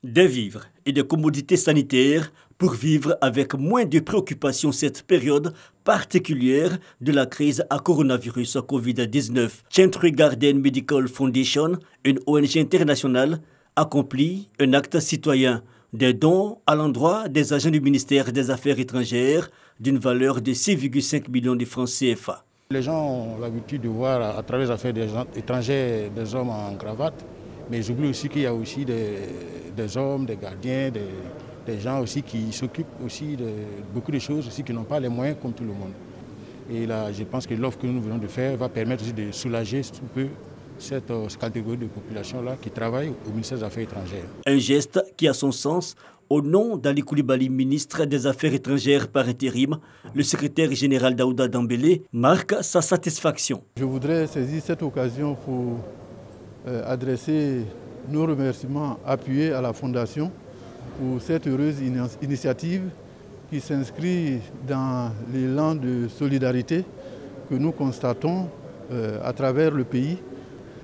Des vivres et des commodités sanitaires pour vivre avec moins de préoccupations cette période particulière de la crise à coronavirus Covid-19. Chantry Garden Medical Foundation, une ONG internationale, accomplit un acte citoyen, des dons à l'endroit des agents du ministère des Affaires étrangères d'une valeur de 6,5 millions de francs CFA. Les gens ont l'habitude de voir à travers les affaires des gens étrangers des hommes en cravate, mais j'oublie aussi qu'il y a aussi des hommes, des gardiens, des gens aussi qui s'occupent aussi de beaucoup de choses aussi qui n'ont pas les moyens comme tout le monde. Et là, je pense que l'offre que nous venons de faire va permettre aussi de soulager un peu cette catégorie de population-là qui travaille au ministère des Affaires étrangères. Un geste qui a son sens au nom d'Ali Koulibaly, ministre des Affaires étrangères par intérim. Le secrétaire général Daouda Dembélé marque sa satisfaction. Je voudrais saisir cette occasion pour adresser nos remerciements appuyés à la Fondation pour cette heureuse initiative qui s'inscrit dans l'élan de solidarité que nous constatons à travers le pays.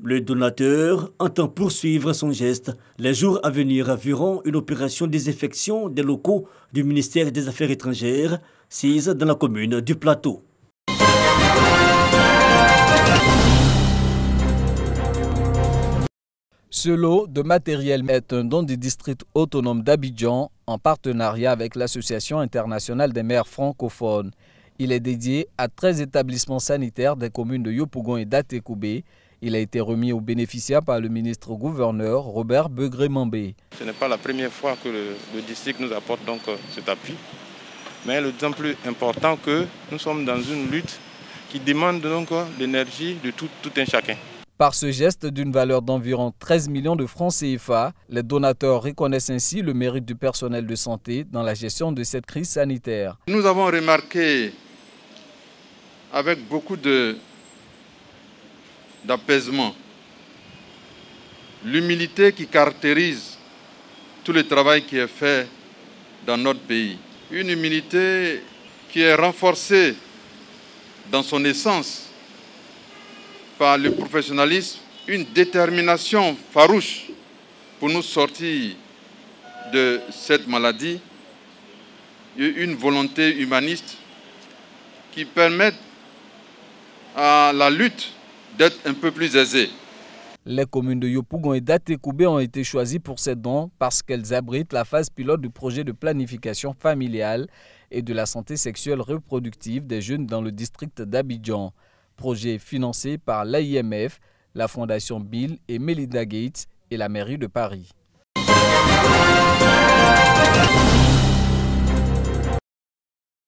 Le donateur entend poursuivre son geste. Les jours à venir verront une opération désinfection des locaux du ministère des Affaires étrangères, sise dans la commune du Plateau. Ce lot de matériel est un don du district autonome d'Abidjan en partenariat avec l'Association internationale des maires francophones. Il est dédié à 13 établissements sanitaires des communes de Yopougon et d'Atekoubé. Il a été remis aux bénéficiaires par le ministre-gouverneur Robert Begré-Mambé. Ce n'est pas la première fois que le district nous apporte donc cet appui, mais le temps plus important que nous sommes dans une lutte qui demande donc l'énergie de tout un chacun. Par ce geste d'une valeur d'environ 13 millions de francs CFA, les donateurs reconnaissent ainsi le mérite du personnel de santé dans la gestion de cette crise sanitaire. Nous avons remarqué avec beaucoup d'apaisement l'humilité qui caractérise tout le travail qui est fait dans notre pays. Une humilité qui est renforcée dans son essence par le professionnalisme, une détermination farouche pour nous sortir de cette maladie et une volonté humaniste qui permettent à la lutte d'être un peu plus aisée. Les communes de Yopougon et d'Atekoubé ont été choisies pour ces dons parce qu'elles abritent la phase pilote du projet de planification familiale et de la santé sexuelle reproductive des jeunes dans le district d'Abidjan. Projet financé par l'AIMF, la Fondation Bill et Melinda Gates et la mairie de Paris.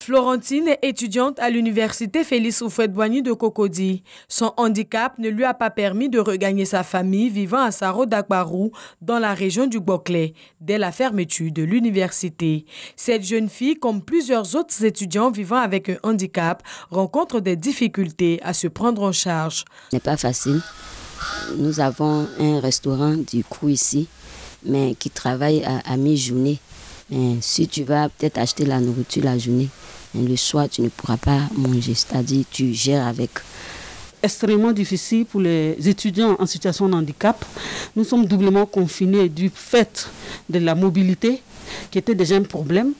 Florentine est étudiante à l'université Félix Houphouët-Boigny de Cocody. Son handicap ne lui a pas permis de regagner sa famille vivant à Saro Dakbarou, dans la région du Boclé, dès la fermeture de l'université. Cette jeune fille, comme plusieurs autres étudiants vivant avec un handicap, rencontre des difficultés à se prendre en charge. Ce n'est pas facile. Nous avons un restaurant du coup ici, mais qui travaille à mi-journée. Mais si tu vas peut-être acheter la nourriture la journée, le soir, tu ne pourras pas manger, c'est-à-dire tu gères avec. Extrêmement difficile pour les étudiants en situation de handicap. Nous sommes doublement confinés du fait de la mobilité, qui était déjà un problème.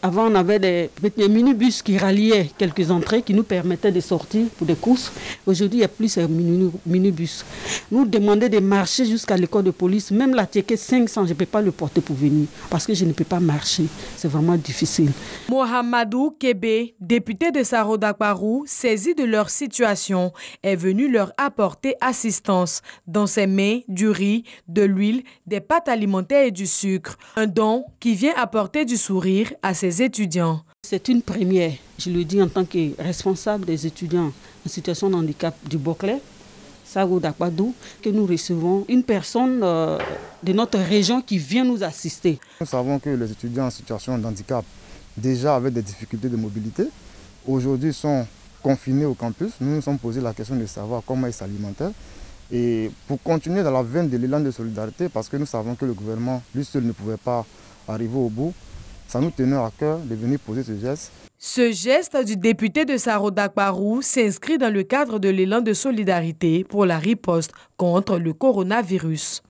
Avant, on avait des minibus qui ralliaient quelques entrées, qui nous permettaient de sortir pour des courses. Aujourd'hui, il n'y a plus ces minibus. Nous demandaient de marcher jusqu'à l'école de police. Même la ticket 500, je ne peux pas le porter pour venir, parce que je ne peux pas marcher. C'est vraiment difficile. Mohamedou Kébé, député de Saro Dakbarou, saisi de leur situation, est venu leur apporter assistance. Dans ses mains, du riz, de l'huile, des pâtes alimentaires et du sucre. Un don qui vient apporter du sourire à ses étudiants. C'est une première, je le dis en tant que responsable des étudiants en situation de handicap du Boclé, Saro Dakbarou, que nous recevons une personne de notre région qui vient nous assister. Nous savons que les étudiants en situation de handicap, déjà avec des difficultés de mobilité, aujourd'hui sont confinés au campus. Nous nous sommes posé la question de savoir comment ils s'alimentaient. Et pour continuer dans la veine de l'élan de solidarité, parce que nous savons que le gouvernement, lui seul, ne pouvait pas arriver au bout, ça nous tenait à cœur de venir poser ce geste. Ce geste du député de Saro Dakbarou s'inscrit dans le cadre de l'élan de solidarité pour la riposte contre le coronavirus.